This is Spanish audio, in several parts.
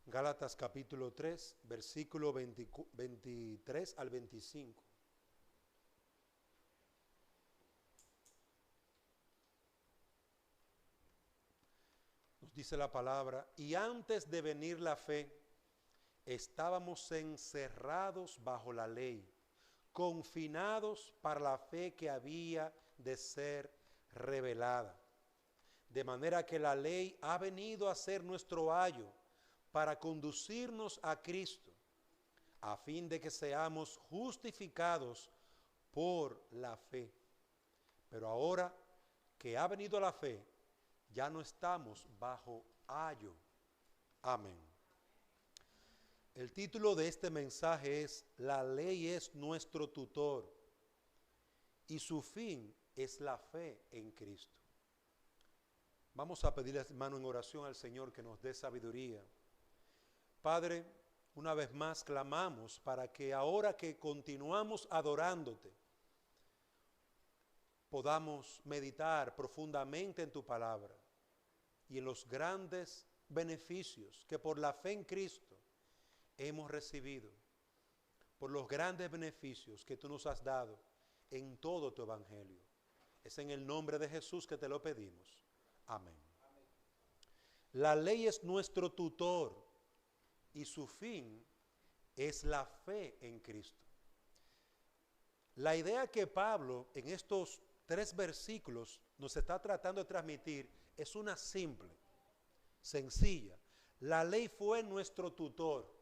Gálatas capítulo 3, versículo 23 al 25. Nos dice la palabra, y antes de venir la fe, estábamos encerrados bajo la ley, confinados para la fe que había de ser revelada. De manera que la ley ha venido a ser nuestro ayo para conducirnos a Cristo, a fin de que seamos justificados por la fe. Pero ahora que ha venido la fe, ya no estamos bajo ayo. Amén. El título de este mensaje es: La ley es nuestro tutor y su fin es la fe en Cristo. Vamos a pedirle, hermano, en oración al Señor que nos dé sabiduría. Padre, una vez más clamamos para que ahora que continuamos adorándote, podamos meditar profundamente en tu palabra y en los grandes beneficios que por la fe en Cristo hemos recibido, por los grandes beneficios que tú nos has dado en todo tu evangelio. Es en el nombre de Jesús que te lo pedimos. Amén. La ley es nuestro tutor y su fin es la fe en Cristo. La idea que Pablo en estos 3 versículos nos está tratando de transmitir es una simple, sencilla. La ley fue nuestro tutor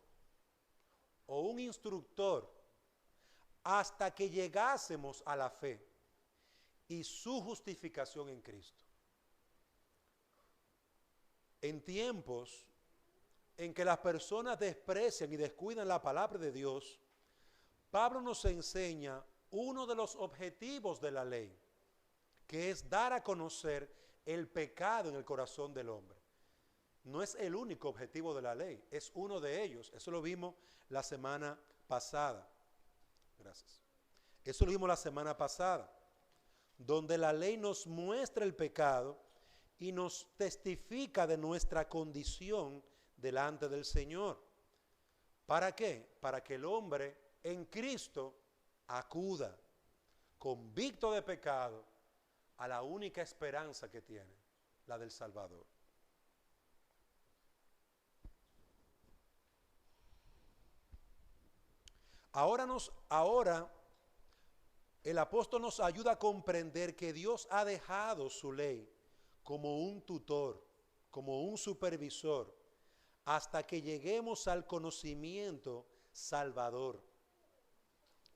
o un instructor hasta que llegásemos a la fe y su justificación en Cristo. En tiempos en que las personas desprecian y descuidan la palabra de Dios, Pablo nos enseña uno de los objetivos de la ley, que es dar a conocer el pecado en el corazón del hombre. No es el único objetivo de la ley, es uno de ellos. Eso lo vimos la semana pasada. Gracias. Eso lo vimos la semana pasada, donde la ley nos muestra el pecado y nos testifica de nuestra condición delante del Señor. ¿Para qué? Para que el hombre en Cristo acuda, convicto de pecado, a la única esperanza que tiene, la del Salvador. Ahora el apóstol nos ayuda a comprender que Dios ha dejado su ley como un tutor, como un supervisor, hasta que lleguemos al conocimiento salvador.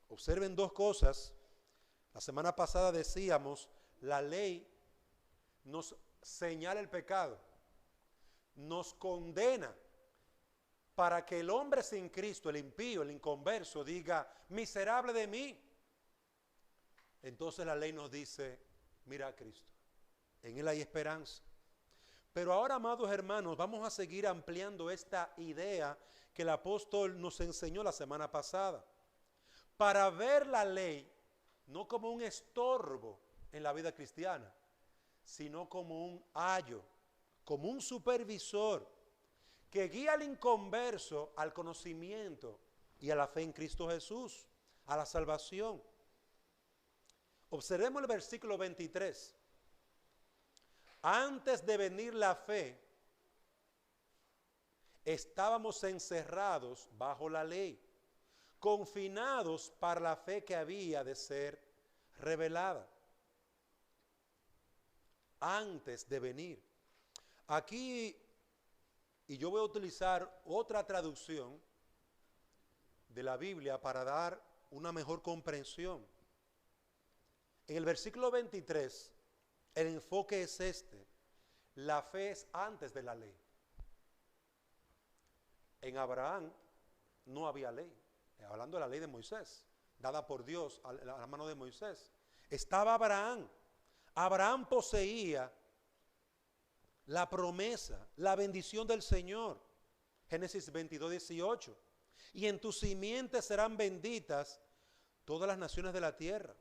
Observen 2 cosas. La semana pasada decíamos, la ley nos señala el pecado, nos condena para que el hombre sin Cristo, el impío, el inconverso, diga, miserable de mí. Entonces la ley nos dice, mira a Cristo, en Él hay esperanza. Pero ahora, amados hermanos, vamos a seguir ampliando esta idea que el apóstol nos enseñó la semana pasada, para ver la ley no como un estorbo en la vida cristiana, sino como un ayo, como un supervisor que guía al inconverso al conocimiento y a la fe en Cristo Jesús, a la salvación. Observemos el versículo 23. Antes de venir la fe, estábamos encerrados bajo la ley, confinados para la fe que había de ser revelada. Antes de venir. Aquí, y yo voy a utilizar otra traducción de la Biblia para dar una mejor comprensión. En el versículo 23, el enfoque es este: la fe es antes de la ley. En Abraham no había ley, hablando de la ley de Moisés, dada por Dios a la mano de Moisés. Estaba Abraham. Abraham poseía la promesa, la bendición del Señor. Génesis 22, 18. Y en tu simiente serán benditas todas las naciones de la tierra.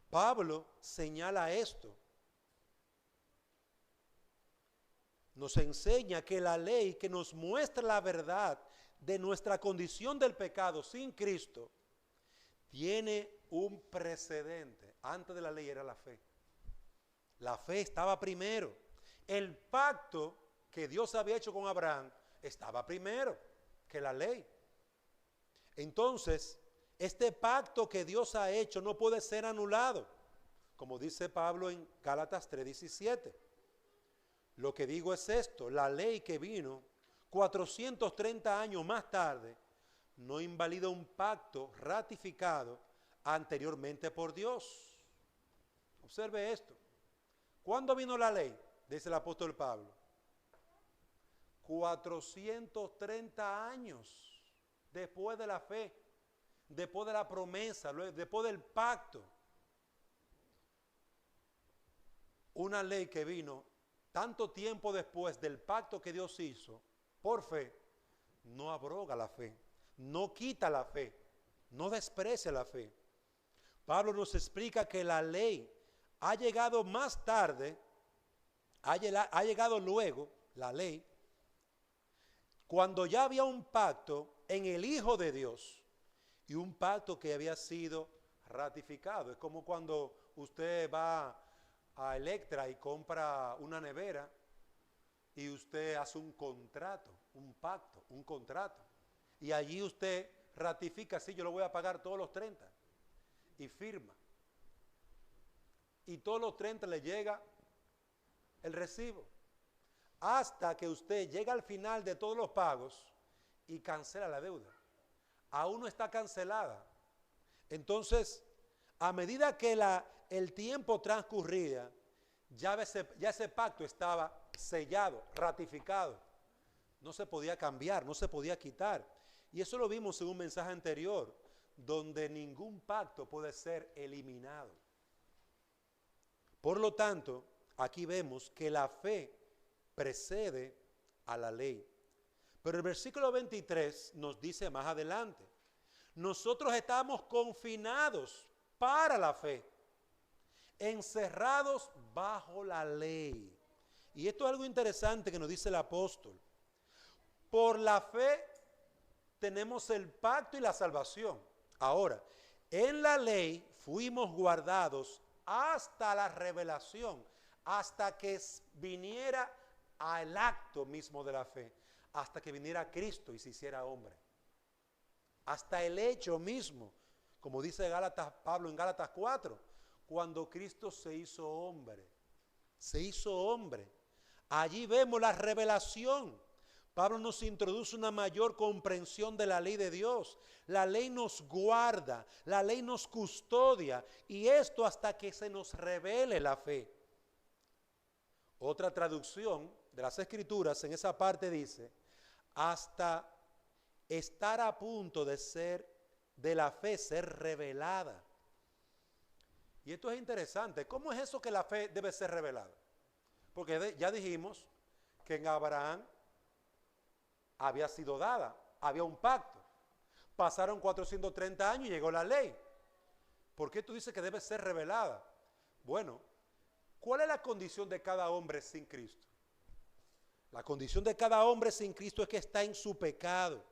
Pablo señala esto nos enseña que la ley que nos muestra la verdad de nuestra condición del pecado sin Cristo tiene un precedente. Antes de la ley era la fe. La fe estaba primero. El pacto que Dios había hecho con Abraham estaba primero que la ley. Entonces, este pacto que Dios ha hecho no puede ser anulado, como dice Pablo en Gálatas 3:17. Lo que digo es esto: la ley que vino 430 años más tarde no invalida un pacto ratificado anteriormente por Dios. Observe esto. ¿Cuándo vino la ley? Dice el apóstol Pablo. 430 años después de la fe, después de la promesa, después del pacto. Una ley que vino tanto tiempo después del pacto que Dios hizo por fe, no abroga la fe, no quita la fe, no desprecia la fe. Pablo nos explica que la ley ha llegado más tarde, ha llegado luego, la ley, cuando ya había un pacto en el Hijo de Dios y un pacto que había sido ratificado. Es como cuando usted va a Electra y compra una nevera y usted hace un contrato, un pacto, un contrato. Y allí usted ratifica, sí, yo lo voy a pagar todos los 30 y firma. Y todos los 30 le llega el recibo. Hasta que usted llega al final de todos los pagos y cancela la deuda. Aún no está cancelada. Entonces, a medida que el tiempo transcurría, ya ese pacto estaba sellado, ratificado. No se podía cambiar, no se podía quitar. Y eso lo vimos en un mensaje anterior, donde ningún pacto puede ser eliminado. Por lo tanto, aquí vemos que la fe precede a la ley. Pero el versículo 23 nos dice más adelante: nosotros estamos confinados para la fe, encerrados bajo la ley. Y esto es algo interesante que nos dice el apóstol. Por la fe tenemos el pacto y la salvación. Ahora, en la ley fuimos guardados hasta la revelación, hasta que viniera al acto mismo de la fe, hasta que viniera Cristo y se hiciera hombre. Hasta el hecho mismo, como dice Pablo en Gálatas 4, cuando Cristo se hizo hombre. Se hizo hombre. Allí vemos la revelación. Pablo nos introduce una mayor comprensión de la ley de Dios. La ley nos guarda, la ley nos custodia, y esto hasta que se nos revele la fe. Otra traducción de las Escrituras en esa parte dice: hasta estar a punto de la fe ser revelada. Y esto es interesante. ¿Cómo es eso que la fe debe ser revelada? Porque ya dijimos que en Abraham había sido dada, había un pacto. Pasaron 430 años y llegó la ley. ¿Por qué tú dices que debe ser revelada? Bueno, ¿cuál es la condición de cada hombre sin Cristo? La condición de cada hombre sin Cristo es que está en su pecado,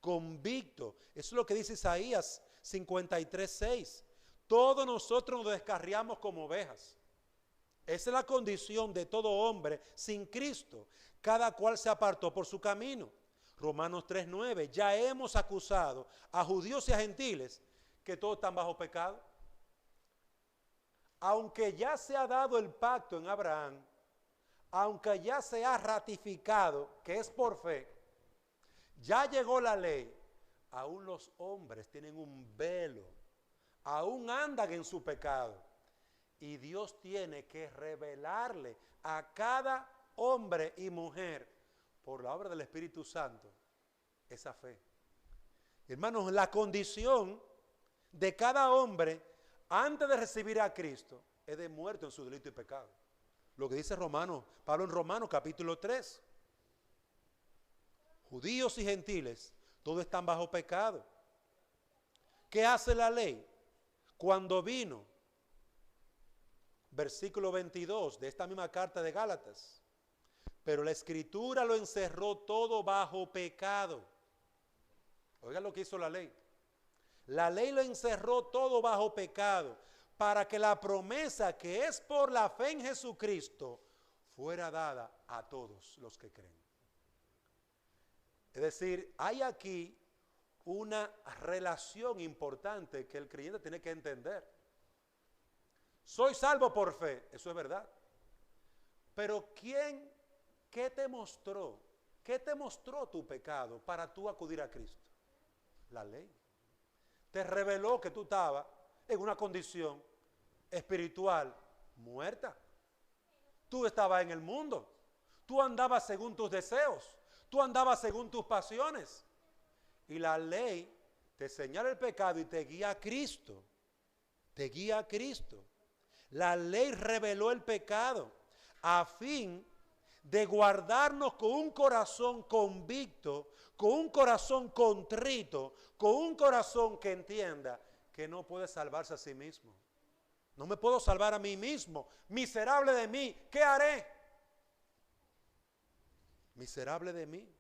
convicto. Eso es lo que dice Isaías 53:6. Todos nosotros nos descarriamos como ovejas. Esa es la condición de todo hombre sin Cristo. Cada cual se apartó por su camino. Romanos 3:9. Ya hemos acusado a judíos y a gentiles que todos están bajo pecado. Aunque ya se ha dado el pacto en Abraham, aunque ya se ha ratificado que es por fe, ya llegó la ley, aún los hombres tienen un velo, aún andan en su pecado. Y Dios tiene que revelarle a cada hombre y mujer, por la obra del Espíritu Santo, esa fe. Hermanos, la condición de cada hombre antes de recibir a Cristo es de muerto en su delito y pecado. Lo que dice Pablo en Romanos capítulo 3. Judíos y gentiles, todos están bajo pecado. ¿Qué hace la ley? Cuando vino, versículo 22 de esta misma carta de Gálatas, Pero la Escritura lo encerró todo bajo pecado. Oigan lo que hizo la ley. La ley lo encerró todo bajo pecado, para que la promesa que es por la fe en Jesucristo fuera dada a todos los que creen. Es decir, hay aquí una relación importante que el creyente tiene que entender. Soy salvo por fe, eso es verdad. Pero ¿qué te mostró? ¿Qué te mostró tu pecado para tú acudir a Cristo? La ley. Te reveló que tú estabas en una condición espiritual muerta. Tú estabas en el mundo. Tú andabas según tus deseos. Tú andabas según tus pasiones. Y la ley te señala el pecado y te guía a Cristo. Te guía a Cristo. La ley reveló el pecado a fin de guardarnos con un corazón convicto, con un corazón contrito, con un corazón que entienda que no puede salvarse a sí mismo. No me puedo salvar a mí mismo. Miserable de mí, ¿qué haré? Miserable de mí.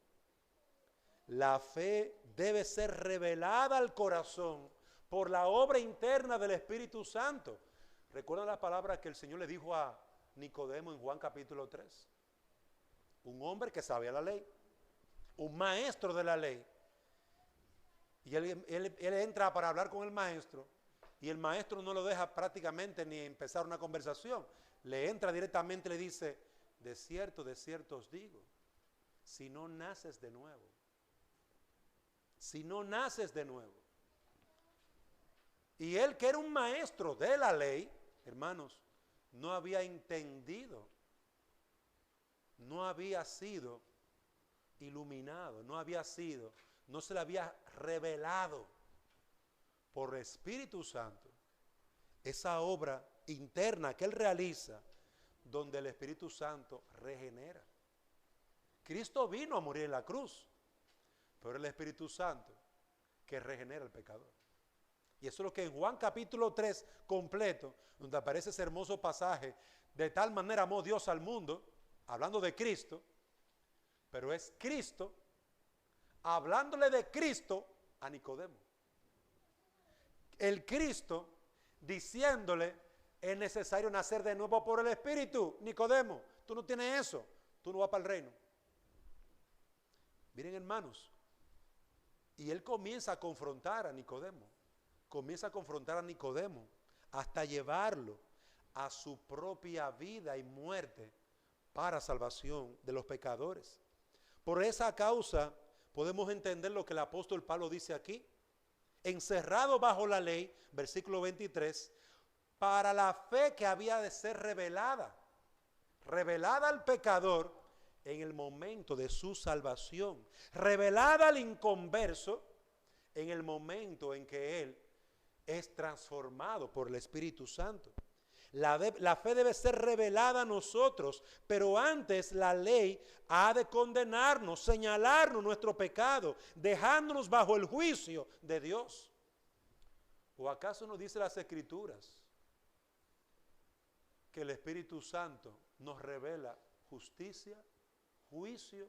La fe debe ser revelada al corazón por la obra interna del Espíritu Santo. ¿Recuerdan la palabra que el Señor le dijo a Nicodemo en Juan capítulo 3? Un hombre que sabía la ley, un maestro de la ley. Y él entra para hablar con el maestro y el maestro no lo deja prácticamente ni empezar una conversación. Le entra directamente y le dice, de cierto os digo, si no naces de nuevo, si no naces de nuevo. Y él, que era un maestro de la ley, hermanos, no había entendido, no había sido iluminado, no se le había revelado por el Espíritu Santo esa obra interna que él realiza, donde el Espíritu Santo regenera. Cristo vino a morir en la cruz, pero el Espíritu Santo que regenera al pecador. Y eso es lo que en Juan capítulo 3 completo, donde aparece ese hermoso pasaje, de tal manera amó Dios al mundo, hablando de Cristo, pero es Cristo hablándole de Cristo a Nicodemo. El Cristo diciéndole, es necesario nacer de nuevo por el Espíritu. Nicodemo, tú no tienes eso, tú no vas para el reino. Miren, hermanos, y él comienza a confrontar a Nicodemo, hasta llevarlo a su propia vida y muerte para salvación de los pecadores. Por esa causa podemos entender lo que el apóstol Pablo dice aquí. Encerrado bajo la ley, versículo 23, para la fe que había de ser revelada al pecador en el momento de su salvación, revelada al inconverso en el momento en que él es transformado por el Espíritu Santo. La fe debe ser revelada a nosotros, pero antes la ley ha de condenarnos, señalarnos nuestro pecado, dejándonos bajo el juicio de Dios. ¿O acaso nos dice las Escrituras que el Espíritu Santo nos revela justicia, juicio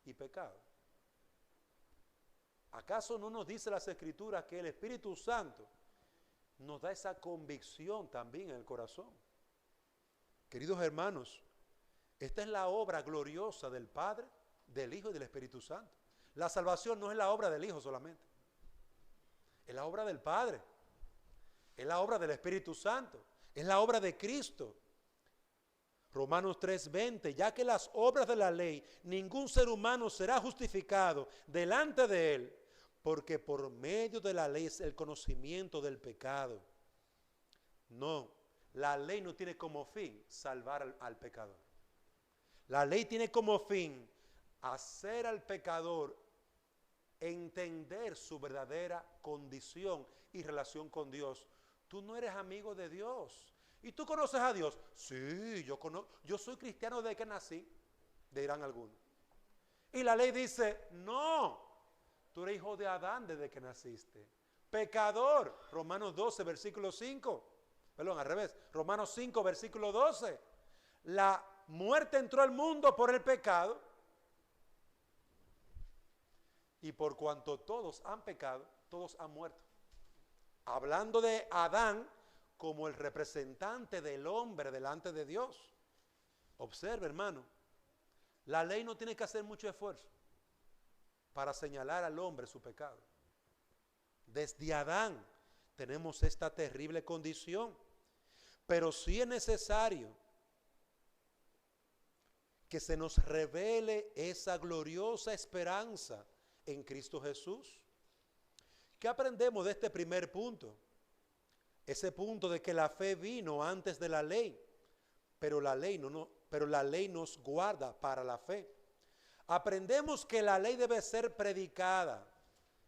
y pecado? ¿Acaso no nos dice las Escrituras que el Espíritu Santo nos da esa convicción también en el corazón? Queridos hermanos, esta es la obra gloriosa del Padre, del Hijo y del Espíritu Santo. La salvación no es la obra del Hijo solamente, es la obra del Padre, es la obra del Espíritu Santo, es la obra de Cristo. Romanos 3:20, ya que las obras de la ley, ningún ser humano será justificado delante de él, porque por medio de la ley es el conocimiento del pecado. No, la ley no tiene como fin salvar al pecador. La ley tiene como fin hacer al pecador entender su verdadera condición y relación con Dios. Tú no eres amigo de Dios. ¿Y tú conoces a Dios? Sí, yo soy cristiano desde que nací, dirán algunos. Y la ley dice, no, tú eres hijo de Adán desde que naciste. Pecador, Romanos 12, versículo 5. Perdón, al revés, Romanos 5, versículo 12. muerte entró al mundo por el pecado, y por cuanto todos han pecado, todos han muerto. Hablando de Adán como el representante del hombre delante de Dios. Observe, hermano, la ley no tiene que hacer mucho esfuerzo para señalar al hombre su pecado. Desde Adán tenemos esta terrible condición, pero sí es necesario que se nos revele esa gloriosa esperanza en Cristo Jesús. ¿Qué aprendemos de este primer punto? Ese punto de que la fe vino antes de la ley, pero la ley nos guarda para la fe. Aprendemos que la ley debe ser predicada,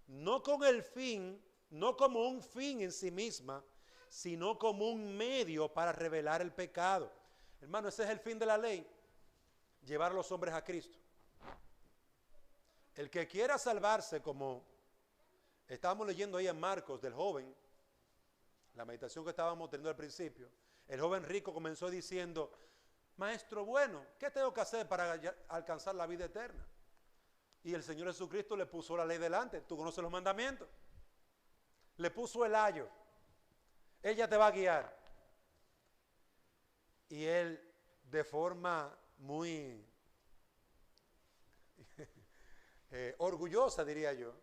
no con el fin, no como un fin en sí misma, sino como un medio para revelar el pecado. Hermano, ese es el fin de la ley, llevar a los hombres a Cristo. El que quiera salvarse, como estábamos leyendo ahí en Marcos del joven, la meditación que estábamos teniendo al principio, el joven rico comenzó diciendo: maestro bueno, ¿qué tengo que hacer para alcanzar la vida eterna? Y el Señor Jesucristo le puso la ley delante. Tú conoces los mandamientos. Le puso el ayo. Ella te va a guiar. Y él, de forma muy orgullosa, diría yo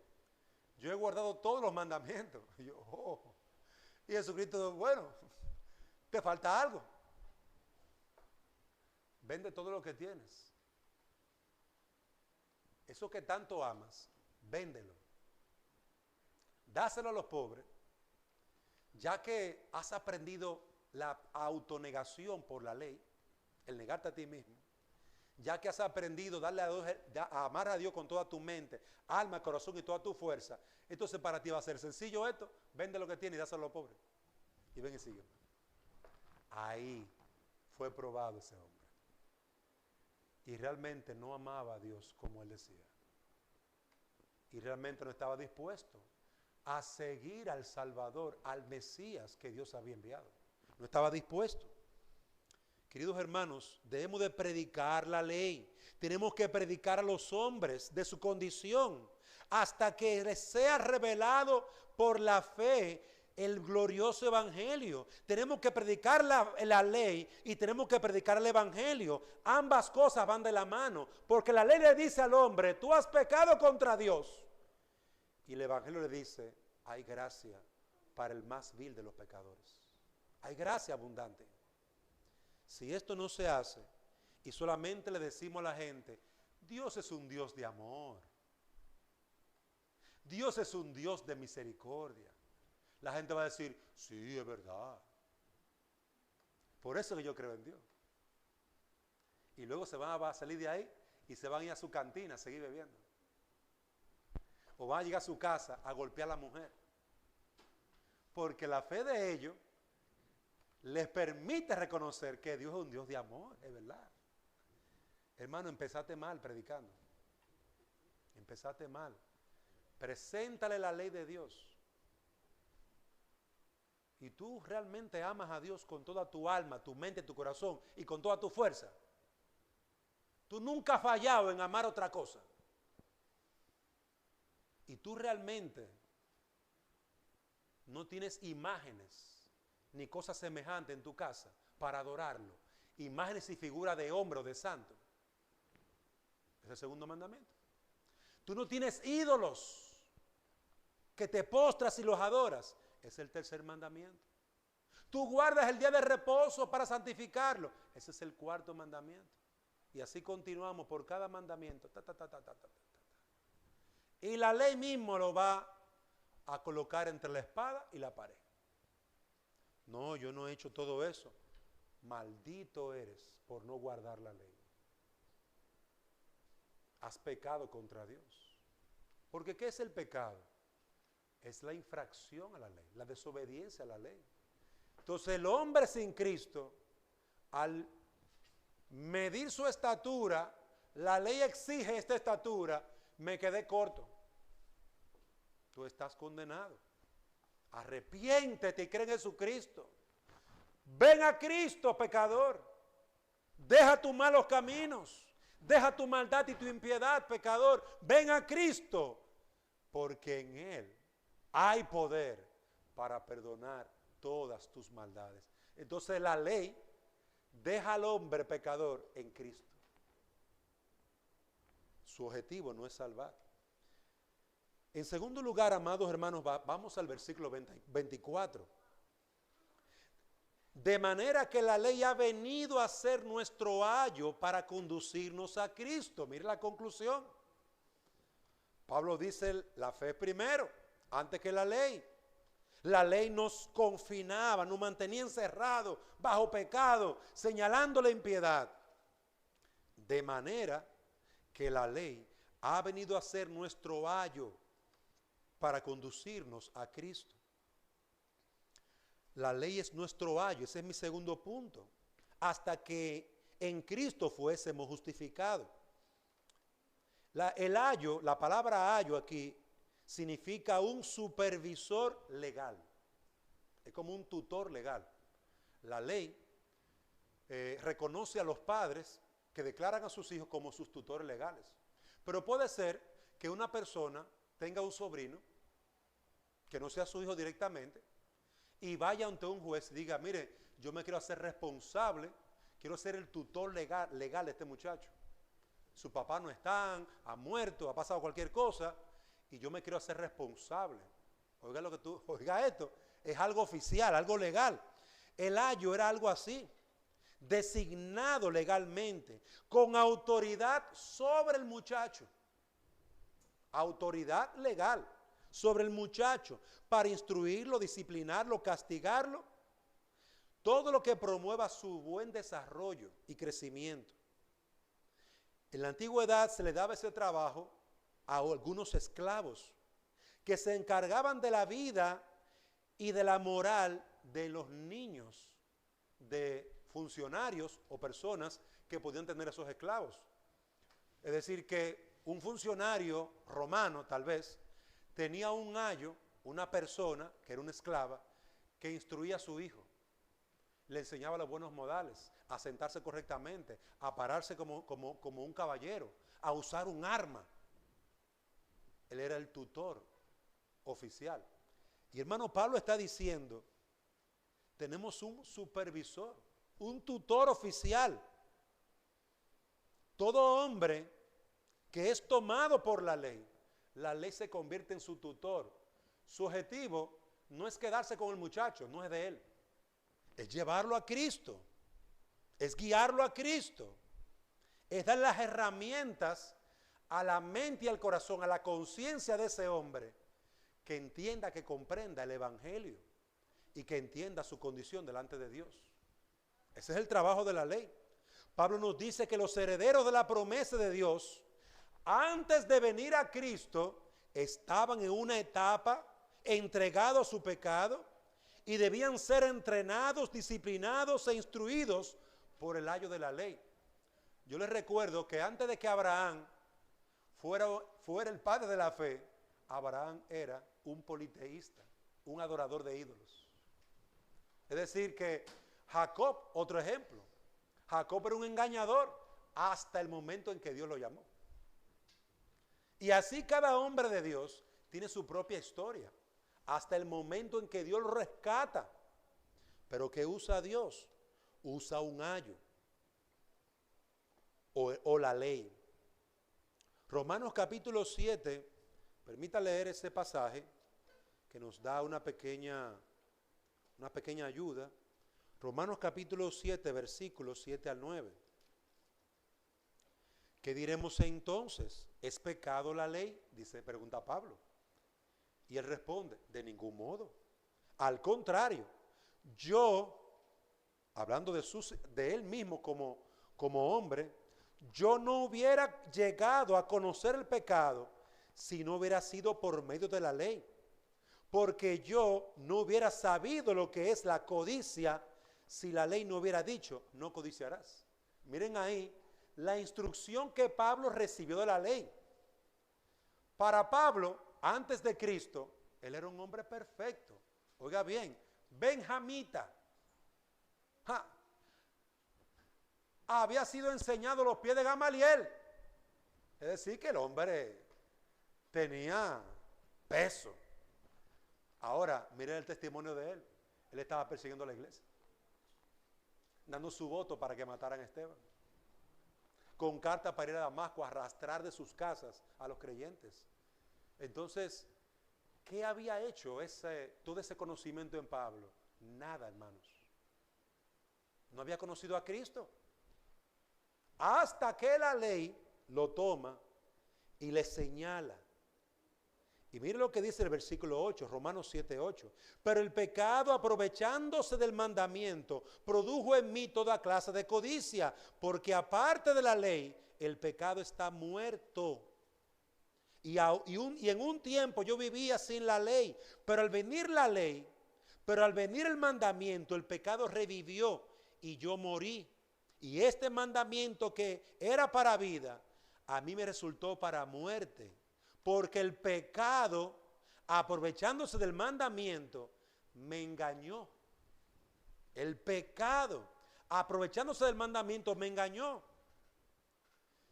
he guardado todos los mandamientos. Y Jesucristo, bueno, te falta algo. Vende todo lo que tienes. Eso que tanto amas, véndelo. Dáselo a los pobres. Ya que has aprendido la autonegación por la ley, el negarte a ti mismo, ya que has aprendido a amar a Dios con toda tu mente, alma, corazón y toda tu fuerza, entonces para ti va a ser sencillo esto: vende lo que tienes y dáselo a los pobres. Y ven y sigue. Ahí fue probado ese hombre. Y realmente no amaba a Dios como él decía. Y realmente no estaba dispuesto a seguir al Salvador, al Mesías que Dios había enviado. No estaba dispuesto. Queridos hermanos, debemos de predicar la ley. Tenemos que predicar a los hombres de su condición hasta que les sea revelado por la fe el glorioso evangelio. Tenemos que predicar la ley y tenemos que predicar el evangelio. Ambas cosas van de la mano, porque la ley le dice al hombre: tú has pecado contra Dios. Y el evangelio le dice: hay gracia para el más vil de los pecadores. Hay gracia abundante. Si esto no se hace y solamente le decimos a la gente: Dios es un Dios de amor, Dios es un Dios de misericordia, la gente va a decir: sí, es verdad. Por eso que yo creo en Dios. Y luego se van a salir de ahí y se van a ir a su cantina a seguir bebiendo. O van a llegar a su casa a golpear a la mujer. Porque la fe de ellos les permite reconocer que Dios es un Dios de amor, es verdad. Hermano, empezaste mal predicando. Empezaste mal. Preséntale la ley de Dios. Y tú realmente amas a Dios con toda tu alma, tu mente, tu corazón y con toda tu fuerza. Tú nunca has fallado en amar otra cosa. Y tú realmente no tienes imágenes ni cosas semejantes en tu casa para adorarlo. Imágenes y figuras de hombre o de santo. Es el segundo mandamiento. Tú no tienes ídolos que te postras y los adoras. Es el tercer mandamiento. Tú guardas el día de reposo para santificarlo. Ese es el cuarto mandamiento. Y así continuamos por cada mandamiento. Y la ley mismo lo va a colocar entre la espada y la pared. No, yo no he hecho todo eso. Maldito eres por no guardar la ley. Has pecado contra Dios. Porque ¿qué es el pecado? Es la infracción a la ley, la desobediencia a la ley. Entonces el hombre sin Cristo, al medir su estatura, la ley exige esta estatura, me quedé corto. Tú estás condenado. Arrepiéntete y cree en Jesucristo. Ven a Cristo, pecador. Deja tus malos caminos. Deja tu maldad y tu impiedad, pecador. Ven a Cristo, porque en Él hay poder para perdonar todas tus maldades. Entonces la ley deja al hombre pecador en Cristo. Su objetivo no es salvar. En segundo lugar, amados hermanos, vamos al versículo 24. De manera que la ley ha venido a ser nuestro ayo para conducirnos a Cristo. Mire la conclusión. Pablo dice, la fe primero, antes que la ley. La ley nos confinaba, nos mantenía encerrados bajo pecado, señalando la impiedad. De manera que la ley ha venido a ser nuestro ayo para conducirnos a Cristo. La ley es nuestro ayo, ese es mi segundo punto. Hasta que en Cristo fuésemos justificados. El ayo, la palabra ayo aquí, significa un supervisor legal. Es como un tutor legal. La ley reconoce a los padres que declaran a sus hijos como sus tutores legales. Pero puede ser que una persona tenga un sobrino que no sea su hijo directamente y vaya ante un juez y diga, mire, yo me quiero hacer responsable, quiero ser el tutor legal de este muchacho. Su papá no está, ha muerto, ha pasado cualquier cosa y yo me quiero hacer responsable. Oiga esto, es algo oficial, algo legal. El ayo era algo así, designado legalmente, con autoridad sobre el muchacho. Autoridad legal sobre el muchacho para instruirlo, disciplinarlo, castigarlo. Todo lo que promueva su buen desarrollo y crecimiento. En la antigüedad se le daba ese trabajo a algunos esclavos que se encargaban de la vida y de la moral de los niños de funcionarios o personas que podían tener esos esclavos. Es decir, que un funcionario romano tal vez tenía un ayo, una persona que era una esclava, que instruía a su hijo. Le enseñaba los buenos modales, a sentarse correctamente, a pararse como un caballero, a usar un arma. Él era el tutor oficial. Y hermano Pablo está diciendo, tenemos un supervisor, un tutor oficial. Todo hombre que es tomado por la ley se convierte en su tutor. Su objetivo no es quedarse con el muchacho, no es de él. Es llevarlo a Cristo, es guiarlo a Cristo, es dar las herramientas a la mente y al corazón, a la conciencia de ese hombre, que entienda, que comprenda el Evangelio y que entienda su condición delante de Dios. Ese es el trabajo de la ley. Pablo nos dice que los herederos de la promesa de Dios, antes de venir a Cristo, estaban en una etapa entregados a su pecado y debían ser entrenados, disciplinados e instruidos por el ayo de la ley. Yo les recuerdo que antes de que Abraham fuera el padre de la fe, Abraham era un politeísta, un adorador de ídolos. Es decir que Jacob, otro ejemplo, Jacob era un engañador hasta el momento en que Dios lo llamó. Y así cada hombre de Dios tiene su propia historia, hasta el momento en que Dios lo rescata. Pero ¿qué usa Dios? Usa un ayo o la ley. Romanos capítulo 7, permita leer ese pasaje que nos da una pequeña ayuda. Romanos capítulo 7, versículos 7 al 9. ¿Qué diremos entonces? ¿Es pecado la ley? Pregunta Pablo. Y él responde, de ningún modo. Al contrario, yo, hablando de él mismo como hombre, yo no hubiera llegado a conocer el pecado si no hubiera sido por medio de la ley. Porque yo no hubiera sabido lo que es la codicia si la ley no hubiera dicho, no codiciarás. Miren ahí la instrucción que Pablo recibió de la ley. Para Pablo, antes de Cristo, él era un hombre perfecto. Oiga bien, benjamita. había sido enseñado a los pies de Gamaliel. Es decir, que el hombre tenía peso. Ahora, miren el testimonio de él. Él estaba persiguiendo a la iglesia, dando su voto para que mataran a Esteban, con carta para ir a Damasco a arrastrar de sus casas a los creyentes. Entonces, ¿qué había hecho todo ese conocimiento en Pablo? Nada, hermanos. No había conocido a Cristo. Hasta que la ley lo toma y le señala. Y mire lo que dice el versículo 8, Romanos 7:8. Pero el pecado, aprovechándose del mandamiento, produjo en mí toda clase de codicia, porque aparte de la ley, el pecado está muerto. Y en un tiempo yo vivía sin la ley, pero al venir la ley, pero al venir el mandamiento, el pecado revivió y yo morí. Y este mandamiento que era para vida, a mí me resultó para muerte. Porque el pecado, aprovechándose del mandamiento, me engañó. El pecado, aprovechándose del mandamiento, me engañó.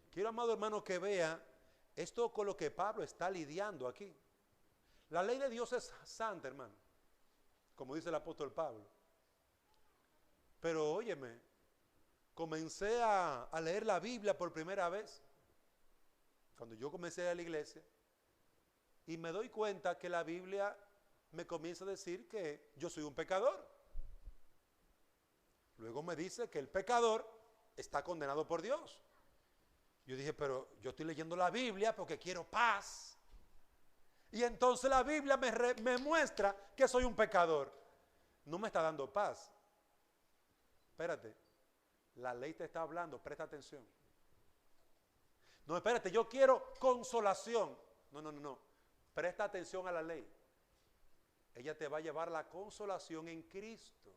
Quiero, amado hermano, que vea esto con lo que Pablo está lidiando aquí. La ley de Dios es santa, hermano, como dice el apóstol Pablo. Pero óyeme, comencé a leer la Biblia por primera vez, cuando yo comencé a ir a la iglesia, y me doy cuenta que la Biblia me comienza a decir que yo soy un pecador. Luego me dice que el pecador está condenado por Dios. Yo dije, pero yo estoy leyendo la Biblia porque quiero paz. Y entonces la Biblia me muestra que soy un pecador. No me está dando paz. Espérate, la ley te está hablando, presta atención. No, espérate, yo quiero consolación. No. Presta atención a la ley. Ella te va a llevar la consolación en Cristo,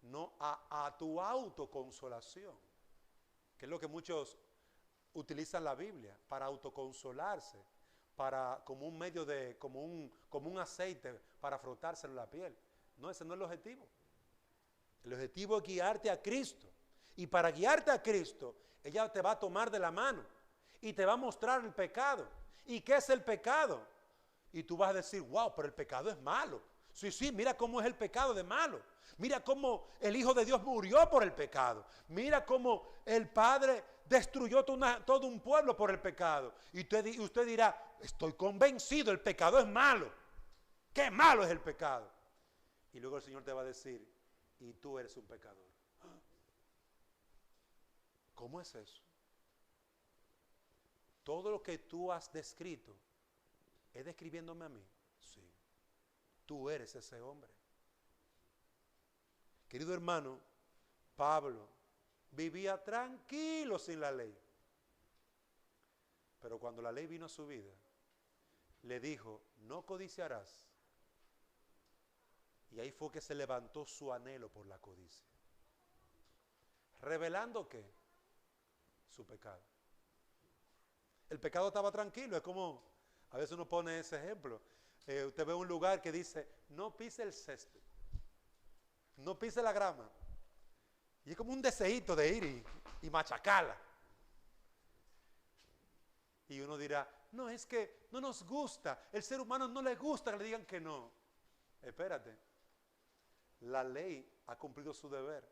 no a tu autoconsolación, que es lo que muchos utilizan la Biblia para autoconsolarse, como un medio como un aceite para frotárselo en la piel. No, ese no es el objetivo. El objetivo es guiarte a Cristo. Y para guiarte a Cristo, ella te va a tomar de la mano y te va a mostrar el pecado. ¿Y qué es el pecado? Y tú vas a decir, wow, pero el pecado es malo. Sí, mira cómo es el pecado de malo. Mira cómo el Hijo de Dios murió por el pecado. Mira cómo el Padre destruyó todo un pueblo por el pecado. Y usted dirá, estoy convencido, el pecado es malo. Qué malo es el pecado. Y luego el Señor te va a decir, y tú eres un pecador. ¿Cómo es eso? Todo lo que tú has descrito, ¿es describiéndome a mí? Sí. Tú eres ese hombre. Querido hermano, Pablo vivía tranquilo sin la ley. Pero cuando la ley vino a su vida, le dijo, no codiciarás. Y ahí fue que se levantó su anhelo por la codicia. ¿Revelando qué? Su pecado. El pecado estaba tranquilo, es como, a veces uno pone ese ejemplo. Usted ve un lugar que dice, no pise el césped, no pise la grama. Y es como un deseíto de ir y machacarla. Y uno dirá, no, es que no nos gusta, el ser humano no le gusta que le digan que no. Espérate, la ley ha cumplido su deber.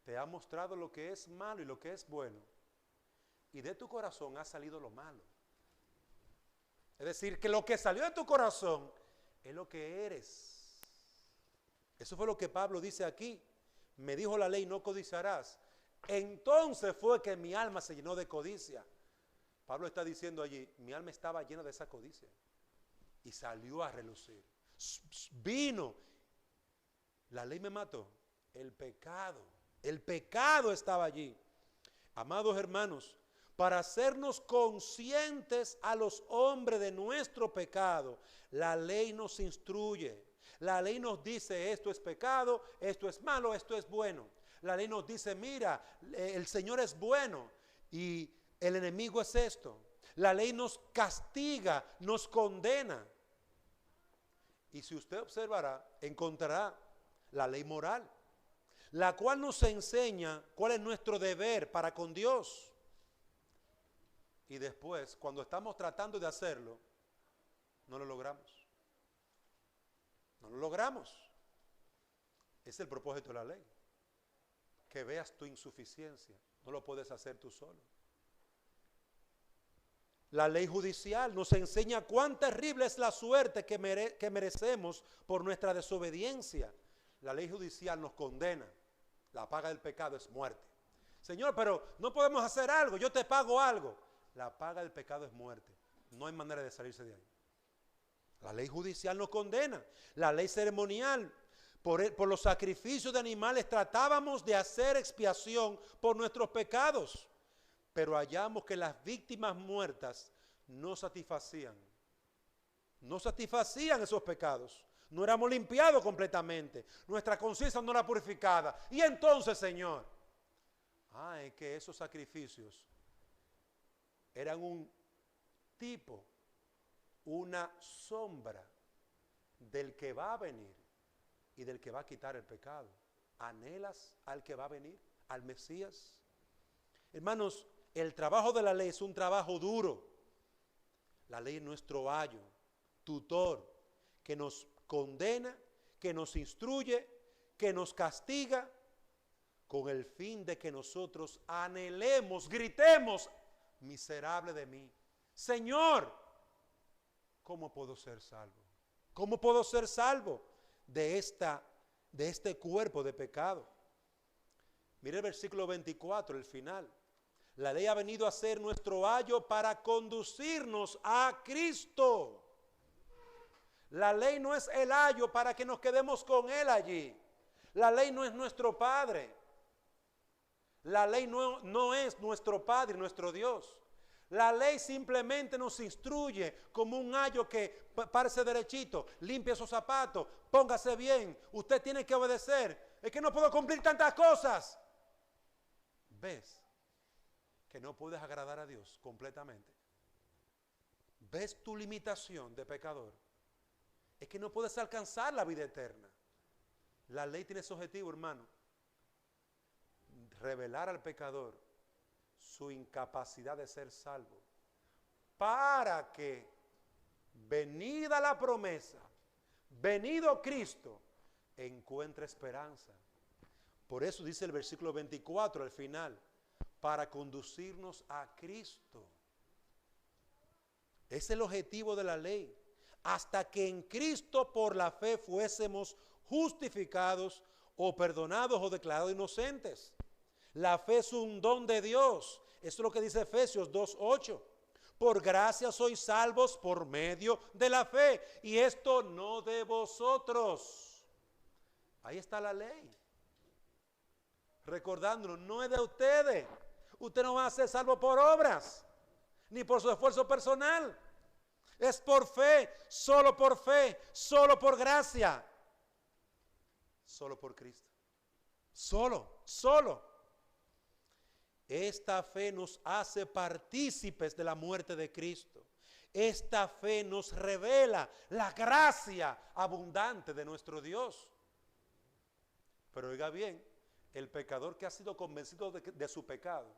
Te ha mostrado lo que es malo y lo que es bueno. Y de tu corazón ha salido lo malo. Es decir, que lo que salió de tu corazón es lo que eres. Eso fue lo que Pablo dice aquí. Me dijo la ley, no codiciarás. Entonces fue que mi alma se llenó de codicia. Pablo está diciendo allí, mi alma estaba llena de esa codicia. Y salió a relucir. Vino. La ley me mató. El pecado estaba allí. Amados hermanos, para hacernos conscientes a los hombres de nuestro pecado, la ley nos instruye. La ley nos dice, esto es pecado, esto es malo, esto es bueno. La ley nos dice, mira, el Señor es bueno y el enemigo es esto. La ley nos castiga, nos condena. Y si usted observará, encontrará la ley moral. la cual nos enseña cuál es nuestro deber para con Dios. Y después, cuando estamos tratando de hacerlo, no lo logramos. No lo logramos. Es el propósito de la ley. Que veas tu insuficiencia. No lo puedes hacer tú solo. La ley judicial nos enseña cuán terrible es la suerte que merecemos por nuestra desobediencia. La ley judicial nos condena. La paga del pecado es muerte. Señor, pero no podemos hacer algo. Yo te pago algo. La paga del pecado es muerte. No hay manera de salirse de ahí. La ley judicial nos condena. La ley ceremonial, por los sacrificios de animales, tratábamos de hacer expiación por nuestros pecados. Pero hallamos que las víctimas muertas no satisfacían esos pecados. No éramos limpiados completamente. Nuestra conciencia no era purificada. Y entonces, Señor, es que esos sacrificios eran un tipo, una sombra del que va a venir y del que va a quitar el pecado. ¿Anhelas al que va a venir, al Mesías? Hermanos, el trabajo de la ley es un trabajo duro. La ley es nuestro ayo, tutor, que nos condena, que nos instruye, que nos castiga, con el fin de que nosotros anhelemos, gritemos: miserable de mí, Señor, ¿cómo puedo ser salvo? ¿Cómo puedo ser salvo de este cuerpo de pecado? Mire el versículo 24, el final. La ley ha venido a ser nuestro ayo para conducirnos a Cristo. La ley no es el ayo para que nos quedemos con Él allí. La ley no es nuestro Padre. La ley no es nuestro Padre, nuestro Dios. La ley simplemente nos instruye como un ayo que párese derechito, limpie esos zapatos, póngase bien, usted tiene que obedecer. Es que no puedo cumplir tantas cosas. ¿Ves que no puedes agradar a Dios completamente? ¿Ves tu limitación de pecador? Es que no puedes alcanzar la vida eterna. La ley tiene ese objetivo, hermano: revelar al pecador su incapacidad de ser salvo, para que, venida la promesa, venido Cristo, encuentre esperanza. Por eso dice el versículo 24 al final: para conducirnos a Cristo. Es el objetivo de la ley, hasta que en Cristo por la fe fuésemos justificados o perdonados o declarados inocentes. La fe es un don de Dios. Eso es lo que dice Efesios 2:8. Por gracia sois salvos por medio de la fe, y esto no de vosotros. Ahí está la ley, recordándonos: no es de ustedes. Usted no va a ser salvo por obras, ni por su esfuerzo personal. Es por fe, solo por gracia, solo por Cristo. Solo. Esta fe nos hace partícipes de la muerte de Cristo. Esta fe nos revela la gracia abundante de nuestro Dios. Pero oiga bien, el pecador que ha sido convencido de su pecado,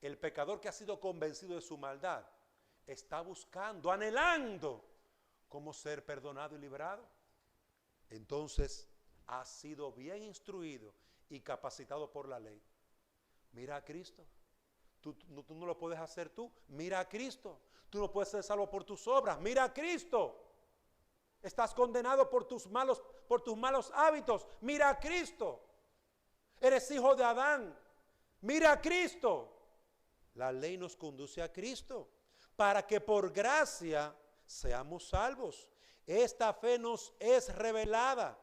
el pecador que ha sido convencido de su maldad, está buscando, anhelando cómo ser perdonado y librado. Entonces ha sido bien instruido y capacitado por la ley. Mira a Cristo. Tú no lo puedes hacer tú. Mira a Cristo. Tú no puedes ser salvo por tus obras. Mira a Cristo. Estás condenado por tus malos hábitos. Mira a Cristo. Eres hijo de Adán. Mira a Cristo. La ley nos conduce a Cristo para que por gracia seamos salvos. Esta fe nos es revelada.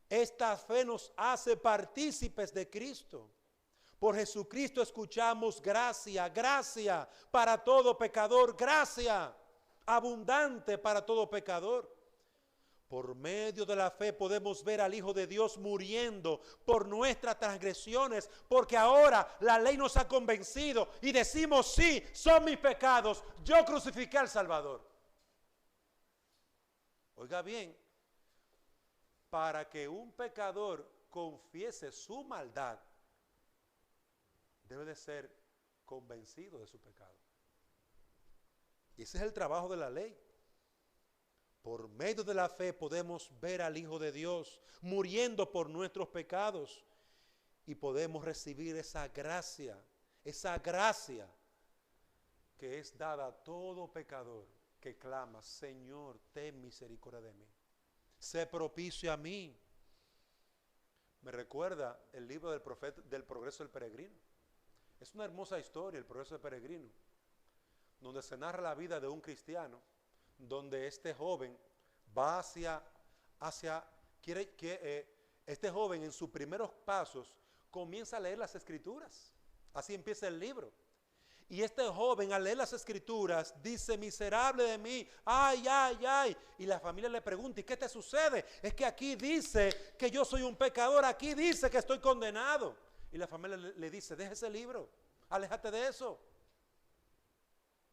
Esta fe nos hace partícipes de Cristo. Por Jesucristo escuchamos gracia para todo pecador, gracia abundante para todo pecador. Por medio de la fe podemos ver al Hijo de Dios muriendo por nuestras transgresiones, porque ahora la ley nos ha convencido y decimos: sí, son mis pecados, yo crucifiqué al Salvador. Oiga bien, para que un pecador confiese su maldad, debe de ser convencido de su pecado. Y ese es el trabajo de la ley. Por medio de la fe podemos ver al Hijo de Dios muriendo por nuestros pecados y podemos recibir esa gracia que es dada a todo pecador que clama: Señor, ten misericordia de mí, sé propicio a mí. Me recuerda el libro del profeta del progreso del peregrino. Es una hermosa historia, el progreso del peregrino, donde se narra la vida de un cristiano, donde este joven va este joven en sus primeros pasos comienza a leer las escrituras. Así empieza el libro. Y este joven al leer las escrituras dice: miserable de mí, ay, ay, ay. Y la familia le pregunta: ¿y qué te sucede? Es que aquí dice que yo soy un pecador, aquí dice que estoy condenado. Y la familia le dice: deja ese libro, aléjate de eso.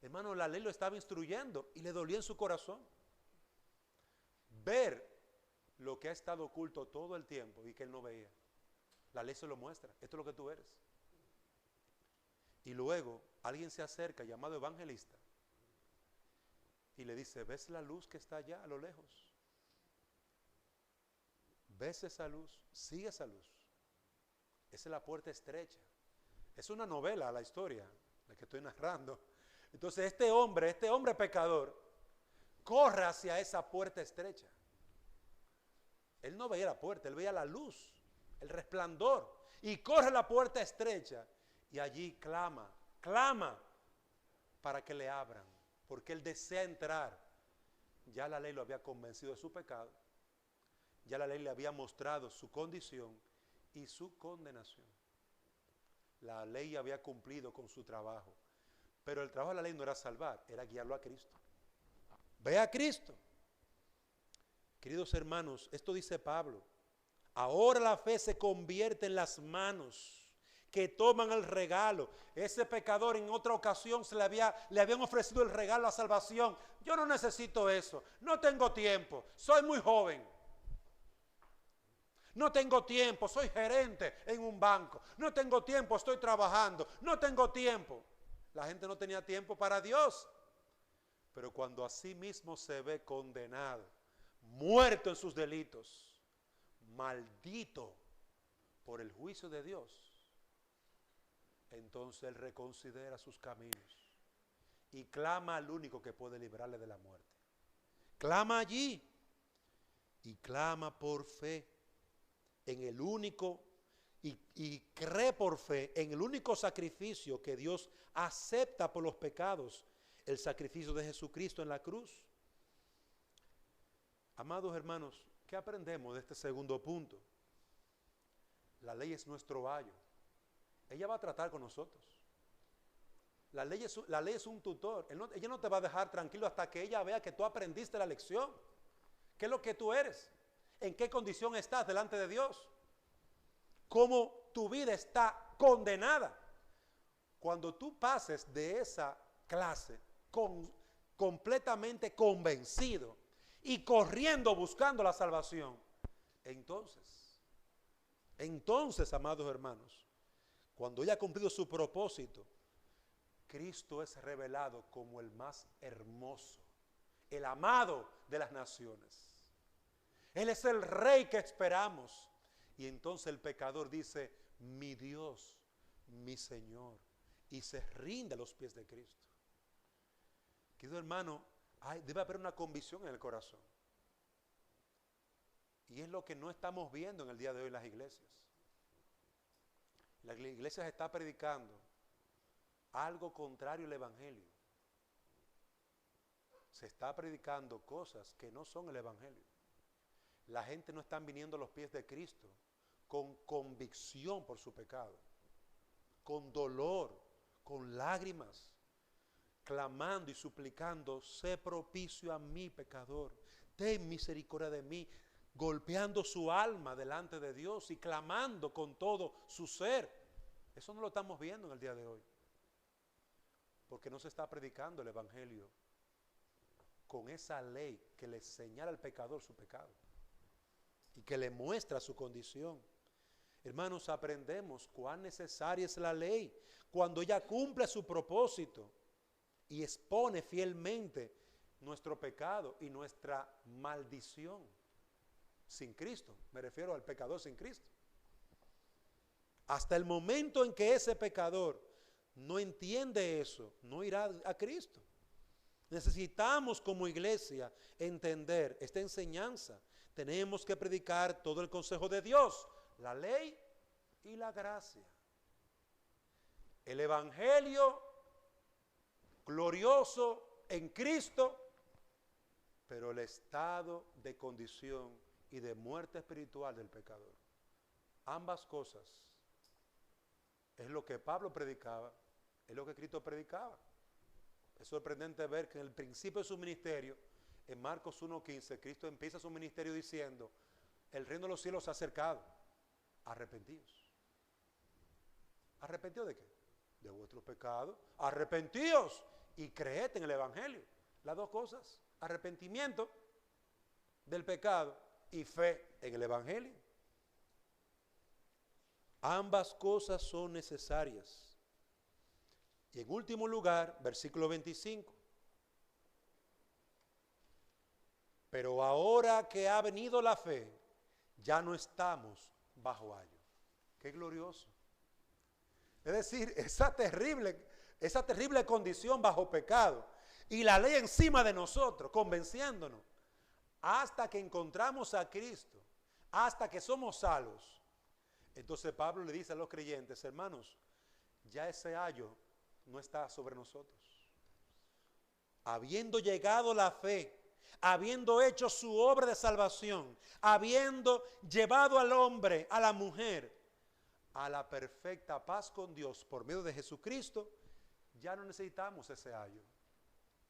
Hermano, la ley lo estaba instruyendo y le dolía en su corazón ver lo que ha estado oculto todo el tiempo y que él no veía. La ley se lo muestra: esto es lo que tú eres. Y luego alguien se acerca, llamado evangelista, y le dice: ¿ves la luz que está allá a lo lejos? ¿Ves esa luz? Sigue esa luz. Esa es la puerta estrecha. Es una novela la historia, la que estoy narrando. Entonces este hombre pecador, corre hacia esa puerta estrecha. Él no veía la puerta, él veía la luz, el resplandor, y corre a la puerta estrecha y allí clama para que le abran, porque él desea entrar. Ya la ley lo había convencido de su pecado, ya la ley le había mostrado su condición y su condenación. La ley había cumplido con su trabajo, pero el trabajo de la ley no era salvar, era guiarlo a Cristo. Ve a Cristo. Queridos hermanos, esto dice Pablo: ahora la fe se convierte en las manos que toman el regalo. Ese pecador en otra ocasión le habían ofrecido el regalo a salvación. Yo no necesito eso, no tengo tiempo, soy muy joven. No tengo tiempo, soy gerente en un banco. No tengo tiempo, estoy trabajando. No tengo tiempo. La gente no tenía tiempo para Dios. Pero cuando a sí mismo se ve condenado, muerto en sus delitos, maldito por el juicio de Dios, entonces él reconsidera sus caminos y clama al único que puede librarle de la muerte. Clama allí y clama por fe en el único y cree por fe en el único sacrificio que Dios acepta por los pecados, el sacrificio de Jesucristo en la cruz. Amados hermanos, ¿qué aprendemos de este segundo punto? La ley es nuestro ayo. Ella va a tratar con nosotros. La ley es un tutor. Ella no te va a dejar tranquilo hasta que ella vea que tú aprendiste la lección. ¿Qué es lo que tú eres? ¿En qué condición estás delante de Dios? ¿Cómo tu vida está condenada? Cuando tú pases de esa clase completamente convencido y corriendo buscando la salvación, entonces, amados hermanos, cuando ella ha cumplido su propósito, Cristo es revelado como el más hermoso, el amado de las naciones. Él es el rey que esperamos. Y entonces el pecador dice: mi Dios, mi Señor, y se rinde a los pies de Cristo. Querido hermano, debe haber una convicción en el corazón. Y es lo que no estamos viendo en el día de hoy en las iglesias. La iglesia se está predicando algo contrario al evangelio. Se está predicando cosas que no son el evangelio. La gente no está viniendo a los pies de Cristo con convicción por su pecado, con dolor, con lágrimas, clamando y suplicando: sé propicio a mí, pecador, ten misericordia de mí, golpeando su alma delante de Dios y clamando con todo su ser. Eso no lo estamos viendo en el día de hoy, porque no se está predicando el evangelio con esa ley que le señala al pecador su pecado. y que le muestra su condición. Hermanos, aprendemos cuán necesaria es la ley cuando ella cumple su propósito y expone fielmente nuestro pecado y nuestra maldición sin Cristo. Me refiero al pecador sin Cristo. Hasta el momento en que ese pecador no entiende eso, no irá a Cristo. Necesitamos como iglesia entender esta enseñanza. Tenemos que predicar todo el consejo de Dios, la ley y la gracia. El evangelio glorioso en Cristo, pero el estado de condición y de muerte espiritual del pecador. Ambas cosas es lo que Pablo predicaba, es lo que Cristo predicaba. Es sorprendente ver que en el principio de su ministerio, en Marcos 1:15, Cristo empieza su ministerio diciendo: el reino de los cielos se ha acercado, arrepentíos. ¿Arrepentidos de qué? De vuestros pecados. Arrepentíos y creed en el evangelio. Las dos cosas: arrepentimiento del pecado y fe en el evangelio. Ambas cosas son necesarias. Y en último lugar, versículo 25. Pero ahora que ha venido la fe, ya no estamos bajo ayo. Qué glorioso. Es decir, esa terrible condición bajo pecado y la ley encima de nosotros, convenciéndonos, hasta que encontramos a Cristo, hasta que somos salvos. Entonces Pablo le dice a los creyentes: hermanos, ya ese ayo no está sobre nosotros. Habiendo llegado la fe, habiendo hecho su obra de salvación, habiendo llevado al hombre, a la mujer, a la perfecta paz con Dios por medio de Jesucristo, ya no necesitamos ese ayo.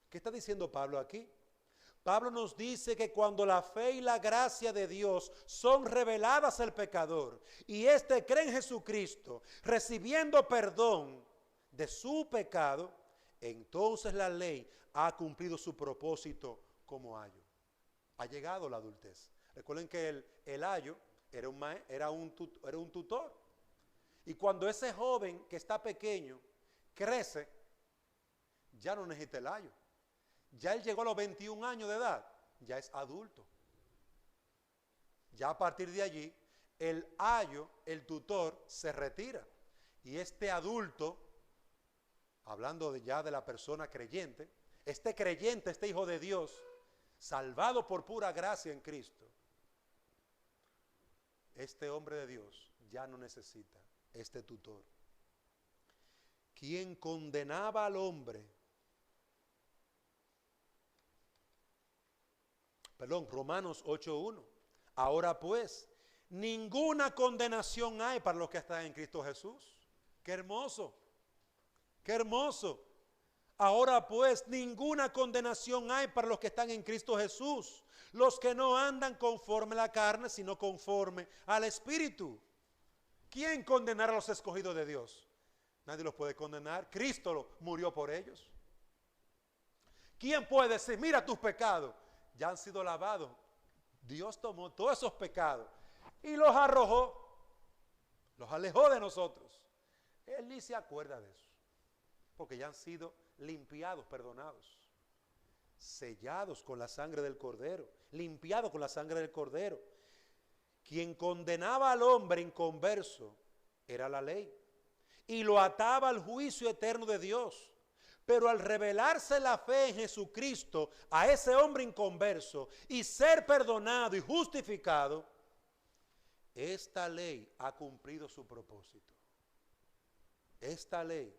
¿Qué está diciendo Pablo aquí? Pablo nos dice que cuando la fe y la gracia de Dios son reveladas al pecador y éste cree en Jesucristo, recibiendo perdón de su pecado, entonces la ley ha cumplido su propósito como ayo. Ha llegado la adultez. Recuerden que el ayo era un tutor. Y cuando ese joven que está pequeño crece, ya no necesita el ayo. Ya él llegó a los 21 años de edad, ya es adulto. Ya a partir de allí, el ayo, el tutor, se retira. Y este adulto, hablando ya de la persona creyente, este creyente, este hijo de Dios, salvado por pura gracia en Cristo, este hombre de Dios ya no necesita este tutor. Quien condenaba al hombre, Romanos 8:1. Ahora pues, ninguna condenación hay para los que están en Cristo Jesús. Qué hermoso, qué hermoso. Ahora pues, ninguna condenación hay para los que están en Cristo Jesús, los que no andan conforme a la carne, sino conforme al Espíritu. ¿Quién condenará a los escogidos de Dios? Nadie los puede condenar. Cristo murió por ellos. ¿Quién puede decir: mira tus pecados ya han sido lavados? Dios tomó todos esos pecados y los arrojó, los alejó de nosotros. Él ni se acuerda de eso, porque ya han sido limpiados, perdonados, sellados con la sangre del Cordero, limpiados con la sangre del Cordero. Quien condenaba al hombre inconverso era la ley y lo ataba al juicio eterno de Dios. Pero al revelarse la fe en Jesucristo a ese hombre inconverso y ser perdonado y justificado, esta ley ha cumplido su propósito. Esta ley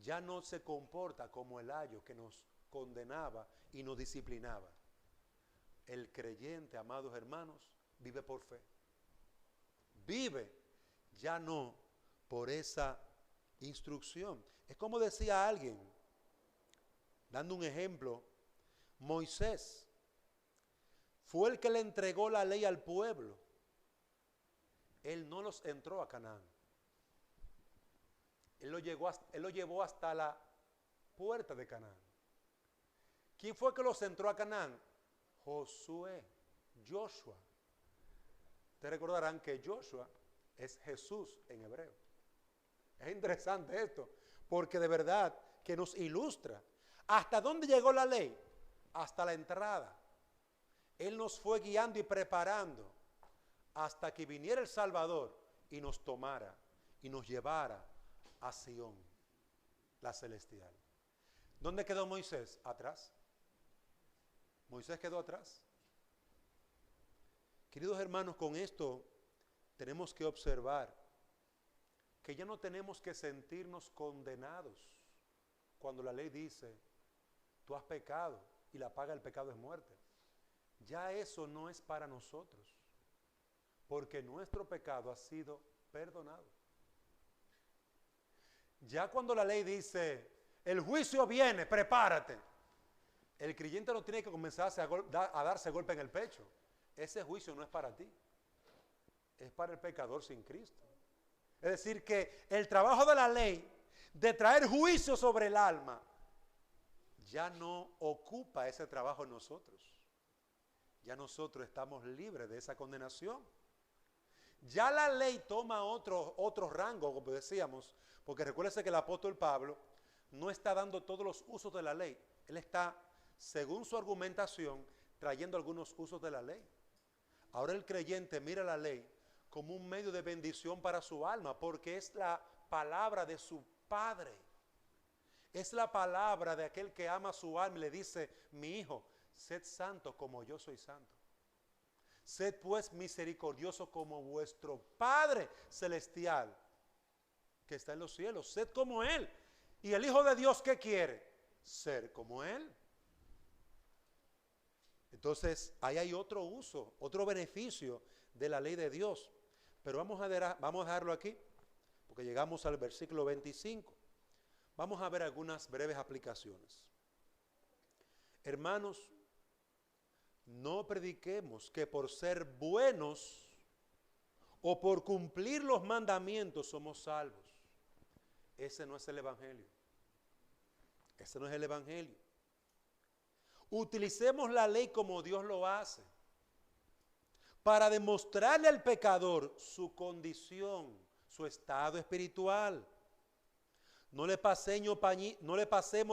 ya no se comporta como el ayo que nos condenaba y nos disciplinaba. El creyente, amados hermanos, vive por fe. Vive ya no por esa instrucción. Es como decía alguien, dando un ejemplo: Moisés fue el que le entregó la ley al pueblo. Él no los entró a Canaán. Él lo llevó hasta la puerta de Canaán. ¿Quién fue que los entró a Canaán? Josué, Joshua. Ustedes recordarán que Joshua es Jesús en hebreo. Es interesante esto, porque de verdad que nos ilustra. ¿Hasta dónde llegó la ley? Hasta la entrada. Él nos fue guiando y preparando hasta que viniera el Salvador y nos tomara y nos llevara a Sión, la celestial. ¿Dónde quedó Moisés? Atrás. Moisés quedó atrás. Queridos hermanos, con esto tenemos que observar que ya no tenemos que sentirnos condenados cuando la ley dice, tú has pecado y la paga del pecado es muerte. Ya eso no es para nosotros, porque nuestro pecado ha sido perdonado. Ya cuando la ley dice, el juicio viene, prepárate, el creyente no tiene que comenzar a darse golpe en el pecho. Ese juicio no es para ti, es para el pecador sin Cristo. Es decir, que el trabajo de la ley de traer juicio sobre el alma ya no ocupa ese trabajo en nosotros. Ya nosotros estamos libres de esa condenación. Ya la ley toma otro rango, como decíamos, porque recuérdense que el apóstol Pablo no está dando todos los usos de la ley. Él está, según su argumentación, trayendo algunos usos de la ley. Ahora el creyente mira la ley como un medio de bendición para su alma, porque es la palabra de su Padre. Es la palabra de aquel que ama a su alma y le dice, mi hijo, sed santo como yo soy santo. Sed pues misericordioso como vuestro Padre celestial que está en los cielos. Sed como Él. ¿Y el Hijo de Dios qué quiere? Ser como Él. Entonces, ahí hay otro uso, otro beneficio de la ley de Dios. Pero vamos a dejarlo aquí, porque llegamos al versículo 25. Vamos a ver algunas breves aplicaciones. Hermanos, no prediquemos que por ser buenos o por cumplir los mandamientos somos salvos. Ese no es el Evangelio. Ese no es el Evangelio. Utilicemos la ley como Dios lo hace, para demostrarle al pecador su condición, su estado espiritual. No le pasemos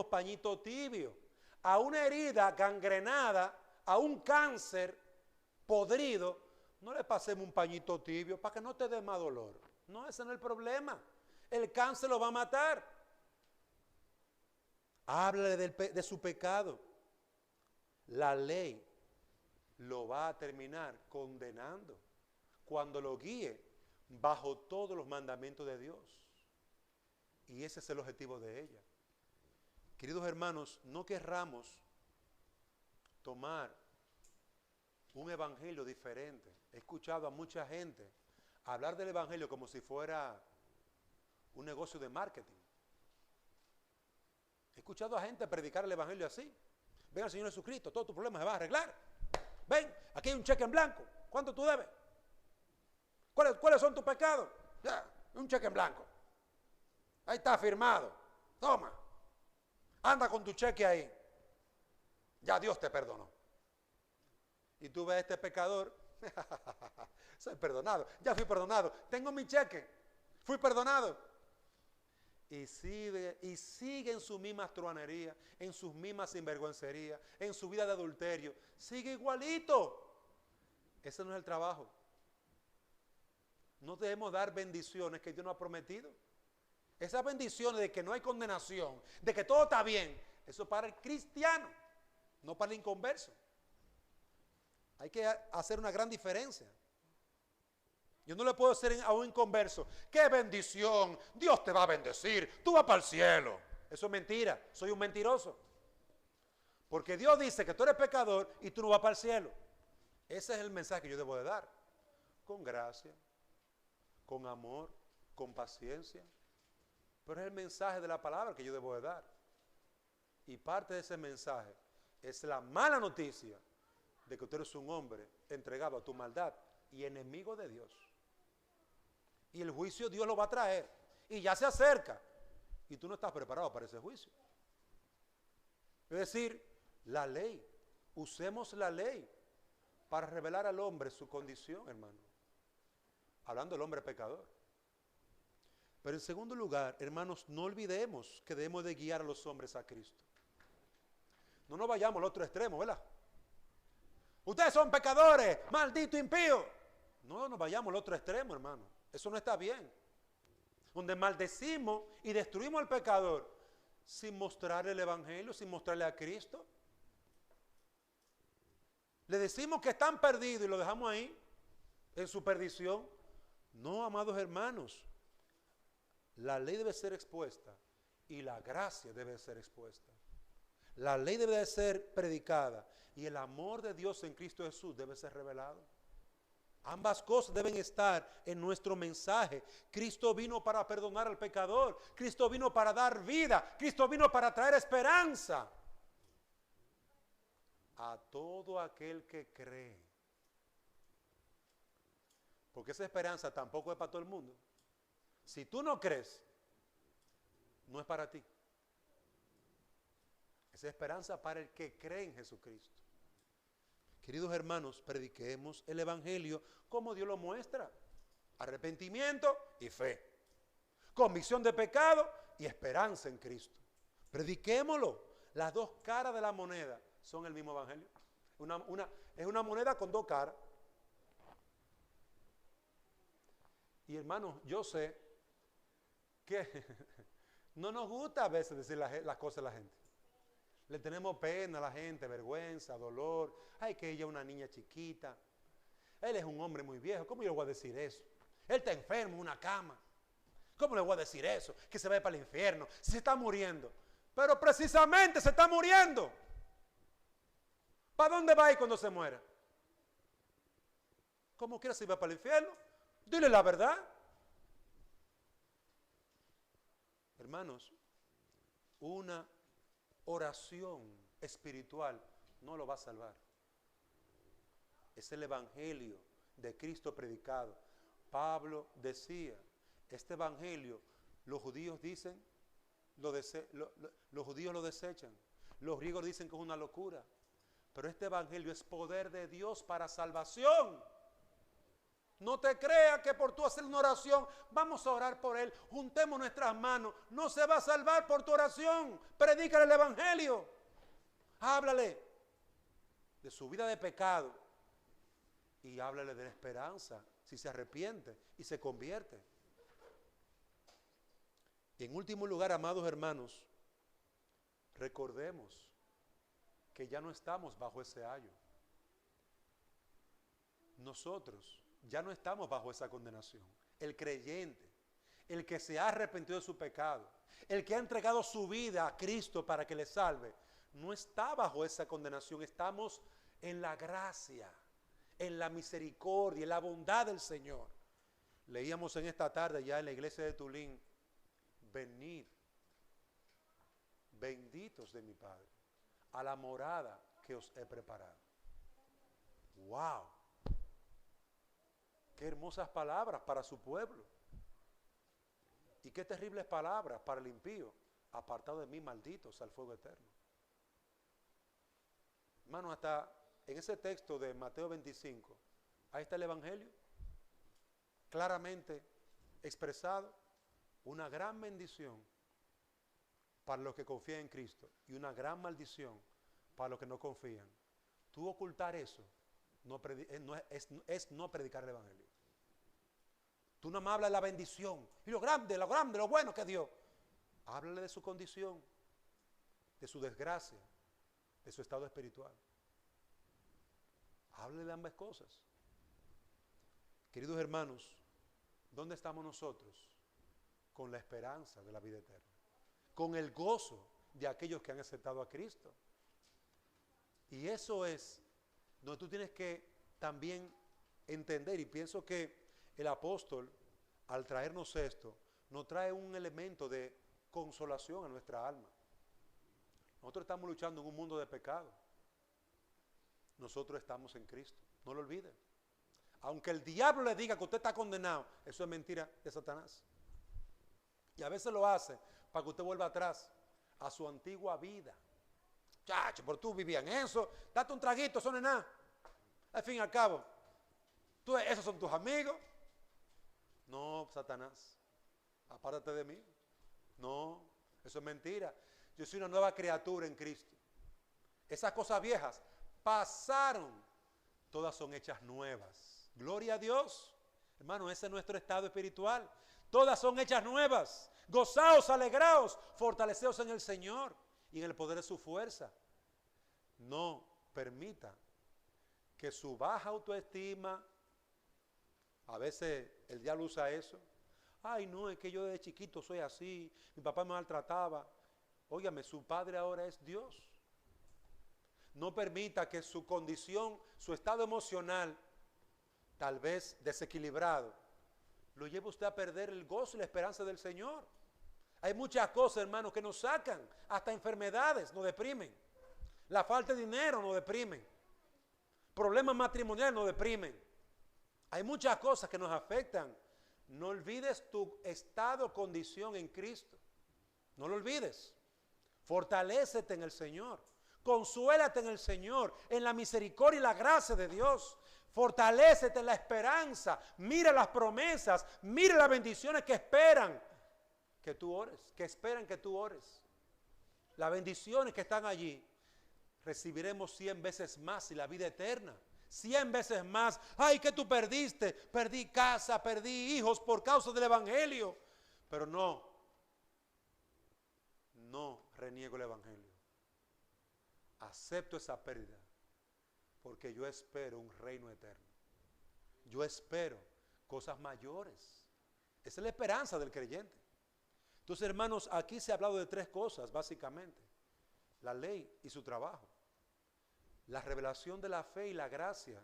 pañito tibio a una herida gangrenada, a un cáncer podrido. No le pasemos un pañito tibio para que no te dé más dolor. No, ese no es el problema. El cáncer lo va a matar. Háblale de su pecado. La ley lo va a terminar condenando cuando lo guíe bajo todos los mandamientos de Dios. Y ese es el objetivo de ella. Queridos hermanos, no querramos tomar un evangelio diferente. He escuchado a mucha gente hablar del evangelio como si fuera un negocio de marketing. He escuchado a gente predicar el evangelio así. Ven al Señor Jesucristo, todos tus problemas se van a arreglar. Ven, aquí hay un cheque en blanco. ¿Cuánto tú debes? ¿Cuáles son tus pecados? Ya, un cheque en blanco. Ahí está firmado. Toma. Anda con tu cheque ahí. Ya Dios te perdonó. Y tú ves a este pecador. Soy perdonado. Ya fui perdonado. Tengo mi cheque. Fui perdonado. Y sigue en su misma truanería, en sus mismas sinvergüencerías, en su vida de adulterio. Sigue igualito. Ese no es el trabajo. No debemos dar bendiciones que Dios nos ha prometido. Esas bendiciones de que no hay condenación, de que todo está bien, eso es para el cristiano, no para el inconverso. Hay que hacer una gran diferencia. Yo no le puedo decir a un inconverso, qué bendición, Dios te va a bendecir, tú vas para el cielo. Eso es mentira, soy un mentiroso. Porque Dios dice que tú eres pecador y tú no vas para el cielo. Ese es el mensaje que yo debo de dar. Con gracia, con amor, con paciencia. Pero es el mensaje de la palabra que yo debo de dar. Y parte de ese mensaje es la mala noticia de que tú eres un hombre entregado a tu maldad y enemigo de Dios. Y el juicio Dios lo va a traer. Y ya se acerca. Y tú no estás preparado para ese juicio. Es decir, la ley. Usemos la ley para revelar al hombre su condición, hermano. hablando del hombre pecador. Pero en segundo lugar, hermanos, no olvidemos que debemos de guiar a los hombres a Cristo. No nos vayamos al otro extremo, ¿verdad? Ustedes son pecadores, maldito impío. No nos vayamos al otro extremo, hermano. Eso no está bien. Donde maldecimos y destruimos al pecador sin mostrarle el evangelio, sin mostrarle a Cristo. Le decimos que están perdidos y lo dejamos ahí, en su perdición. No, amados hermanos. La ley debe ser expuesta y la gracia debe ser expuesta. La ley debe de ser predicada y el amor de Dios en Cristo Jesús debe ser revelado. Ambas cosas deben estar en nuestro mensaje. Cristo vino para perdonar al pecador. Cristo vino para dar vida. Cristo vino para traer esperanza a todo aquel que cree. Porque esa esperanza tampoco es para todo el mundo. Si tú no crees, no es para ti. Esa esperanza para el que cree en Jesucristo. Queridos hermanos, prediquemos el evangelio como Dios lo muestra. Arrepentimiento y fe. Convicción de pecado y esperanza en Cristo. Prediquémoslo. Las dos caras de la moneda son el mismo evangelio. Es una moneda con dos caras. Y hermanos, yo sé que no nos gusta a veces decir las cosas a la gente. Le tenemos pena a la gente, vergüenza, dolor. Ay, que ella es una niña chiquita. Él es un hombre muy viejo. ¿Cómo yo le voy a decir eso? Él está enfermo en una cama. ¿Cómo le voy a decir eso? Que se vaya para el infierno. Se está muriendo. Pero precisamente se está muriendo. ¿Para dónde va a ir cuando se muera? ¿Cómo quiera se va para el infierno? Dile la verdad. Hermanos, una oración espiritual no lo va a salvar. Es el evangelio de Cristo predicado. Pablo decía, este evangelio, los judíos dicen, los judíos lo desechan. Los griegos dicen que es una locura. Pero este evangelio es poder de Dios para salvación. No te creas que por tú hacer una oración, vamos a orar por él, juntemos nuestras manos. No se va a salvar por tu oración. Predícale el evangelio. Háblale de su vida de pecado y háblale de la esperanza si se arrepiente y se convierte. Y en último lugar, amados hermanos, recordemos que ya no estamos bajo ese ayo. Nosotros ya no estamos bajo esa condenación. El creyente, el que se ha arrepentido de su pecado, el que ha entregado su vida a Cristo para que le salve, no está bajo esa condenación. Estamos en la gracia, en la misericordia, en la bondad del Señor. Leíamos en esta tarde ya en la iglesia de Tulín, venid, benditos de mi Padre, a la morada que os he preparado. ¡Wow! Qué hermosas palabras para su pueblo. Y qué terribles palabras para el impío. Apartado de mí, malditos, al fuego eterno. Hermanos, hasta en ese texto de Mateo 25, ahí está el evangelio. Claramente expresado. Una gran bendición para los que confían en Cristo. Y una gran maldición para los que no confían. Tú ocultar eso es no predicar el evangelio. Tú no me hablas de la bendición y lo grande, lo bueno que es Dios. Háblale de su condición, de su desgracia, de su estado espiritual. Háblale de ambas cosas. Queridos hermanos, ¿dónde estamos nosotros? Con la esperanza de la vida eterna, con el gozo de aquellos que han aceptado a Cristo. Y eso es donde tú tienes que también entender, y pienso que el apóstol, al traernos esto, nos trae un elemento de consolación a nuestra alma. Nosotros estamos luchando en un mundo de pecado. Nosotros estamos en Cristo, no lo olviden. Aunque el diablo le diga que usted está condenado, eso es mentira de Satanás. Y a veces lo hace para que usted vuelva atrás a su antigua vida. Chacho, pero tú vivías en eso, date un traguito, eso no es nada. Al fin y al cabo, esos son tus amigos. No, Satanás, apártate de mí. No, eso es mentira. Yo soy una nueva criatura en Cristo. Esas cosas viejas pasaron, todas son hechas nuevas. Gloria a Dios. Hermano, ese es nuestro estado espiritual. Todas son hechas nuevas. Gozaos, alegraos, fortaleceos en el Señor y en el poder de su fuerza. No permita que su baja autoestima, a veces el diablo usa eso. Ay, no, es que yo desde chiquito soy así, mi papá me maltrataba. Óigame, su padre ahora es Dios. No permita que su condición, su estado emocional, tal vez desequilibrado, lo lleve usted a perder el gozo y la esperanza del Señor. Hay muchas cosas, hermanos, que nos sacan, hasta enfermedades nos deprimen. La falta de dinero nos deprimen. Problemas matrimoniales nos deprimen. Hay muchas cosas que nos afectan. No olvides tu estado, condición en Cristo. No lo olvides. Fortalécete en el Señor. Consuélate en el Señor, en la misericordia y la gracia de Dios. Fortalécete en la esperanza. Mira las promesas. Mira las bendiciones que esperan que tú ores. Que esperan que tú ores. Las bendiciones que están allí. Recibiremos 100 veces más y la vida eterna. 100 veces más. Ay, que tú perdiste. Perdí casa, perdí hijos por causa del evangelio. Pero no reniego el evangelio. Acepto esa pérdida porque yo espero un reino eterno. Yo espero cosas mayores. Esa es la esperanza del creyente. Entonces, hermanos, aquí se ha hablado de 3 cosas básicamente: la ley y su trabajo, la revelación de la fe y la gracia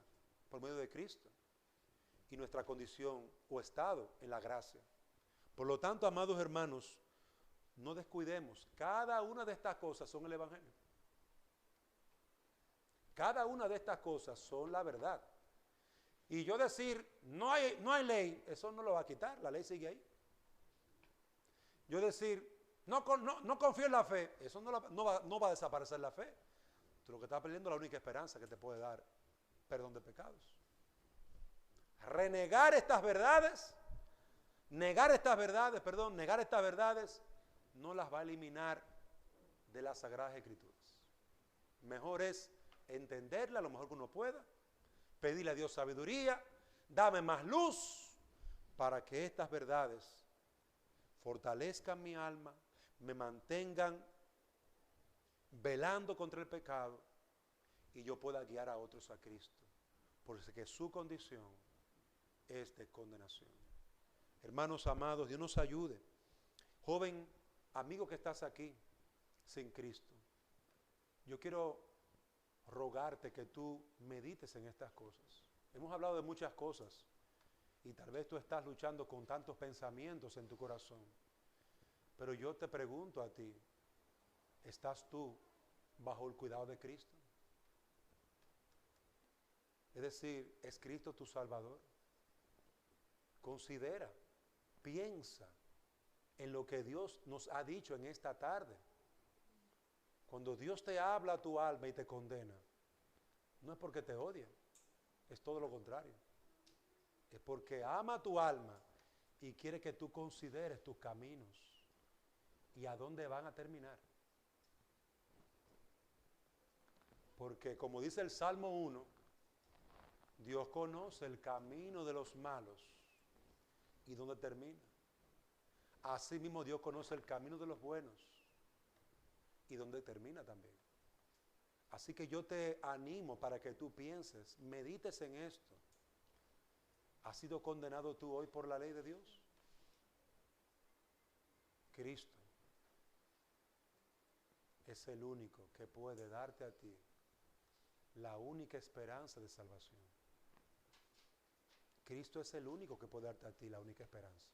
por medio de Cristo, y nuestra condición o estado en la gracia. Por lo tanto, amados hermanos, no descuidemos, cada una de estas cosas son el evangelio. Cada una de estas cosas son la verdad. Y yo decir, no hay ley, eso no lo va a quitar, la ley sigue ahí. Yo decir, no confío en la fe, eso no va a desaparecer la fe. Tú lo que estás perdiendo es la única esperanza que te puede dar perdón de pecados. Renegar estas verdades, negar estas verdades, no las va a eliminar de las Sagradas Escrituras. Mejor es entenderla lo mejor que uno pueda, pedirle a Dios sabiduría, dame más luz para que estas verdades fortalezcan mi alma, me mantengan velando contra el pecado y yo pueda guiar a otros a Cristo, porque su condición es de condenación. Hermanos amados, Dios nos ayude. Joven amigo que estás aquí sin Cristo, yo quiero rogarte que tú medites en estas cosas. Hemos hablado de muchas cosas y tal vez tú estás luchando con tantos pensamientos en tu corazón, pero yo te pregunto a ti, ¿estás tú bajo el cuidado de Cristo? Es decir, ¿es Cristo tu Salvador? Considera, piensa en lo que Dios nos ha dicho en esta tarde. Cuando Dios te habla a tu alma y te condena, no es porque te odia, es todo lo contrario. Es porque ama a tu alma y quiere que tú consideres tus caminos y a dónde van a terminar. Porque como dice el Salmo 1, Dios conoce el camino de los malos y dónde termina. Asimismo, Dios conoce el camino de los buenos y dónde termina también. Así que yo te animo para que tú pienses, medites en esto. ¿Has sido condenado tú hoy por la ley de Dios? Cristo es el único que puede darte a ti la única esperanza de salvación. Cristo es el único que puede darte a ti la única esperanza.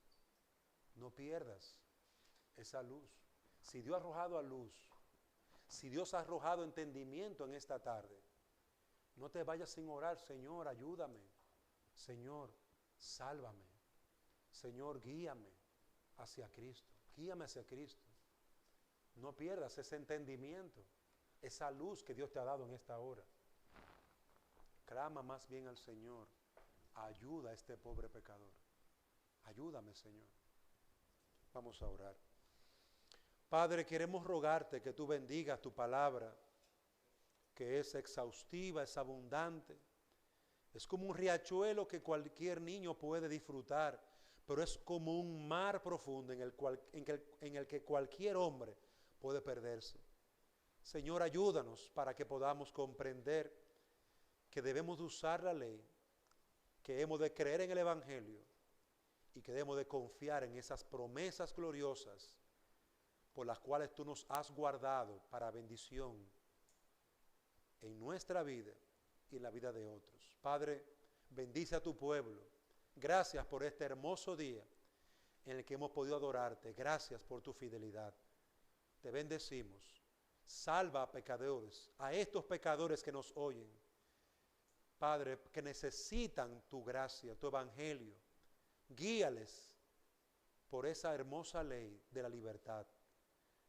No pierdas esa luz. Si Dios ha arrojado a luz, si Dios ha arrojado entendimiento en esta tarde, no te vayas sin orar. Señor, ayúdame. Señor, sálvame. Señor, guíame hacia Cristo. Guíame hacia Cristo. No pierdas ese entendimiento, esa luz que Dios te ha dado en esta hora. Clama más bien al Señor. Ayuda a este pobre pecador. Ayúdame, Señor. Vamos a orar. Padre, queremos rogarte que tú bendigas tu palabra, que es exhaustiva, es abundante. Es como un riachuelo que cualquier niño puede disfrutar, pero es como un mar profundo en el que cualquier hombre puede perderse. Señor, ayúdanos para que podamos comprender que debemos de usar la ley, que hemos de creer en el Evangelio y que debemos de confiar en esas promesas gloriosas por las cuales tú nos has guardado para bendición en nuestra vida y en la vida de otros. Padre, bendice a tu pueblo. Gracias por este hermoso día en el que hemos podido adorarte. Gracias por tu fidelidad. Te bendecimos. Salva a pecadores, a estos pecadores que nos oyen. Padre, que necesitan tu gracia, tu evangelio. Guíales por esa hermosa ley de la libertad.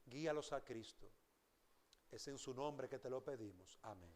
Guíalos a Cristo. Es en su nombre que te lo pedimos. Amén.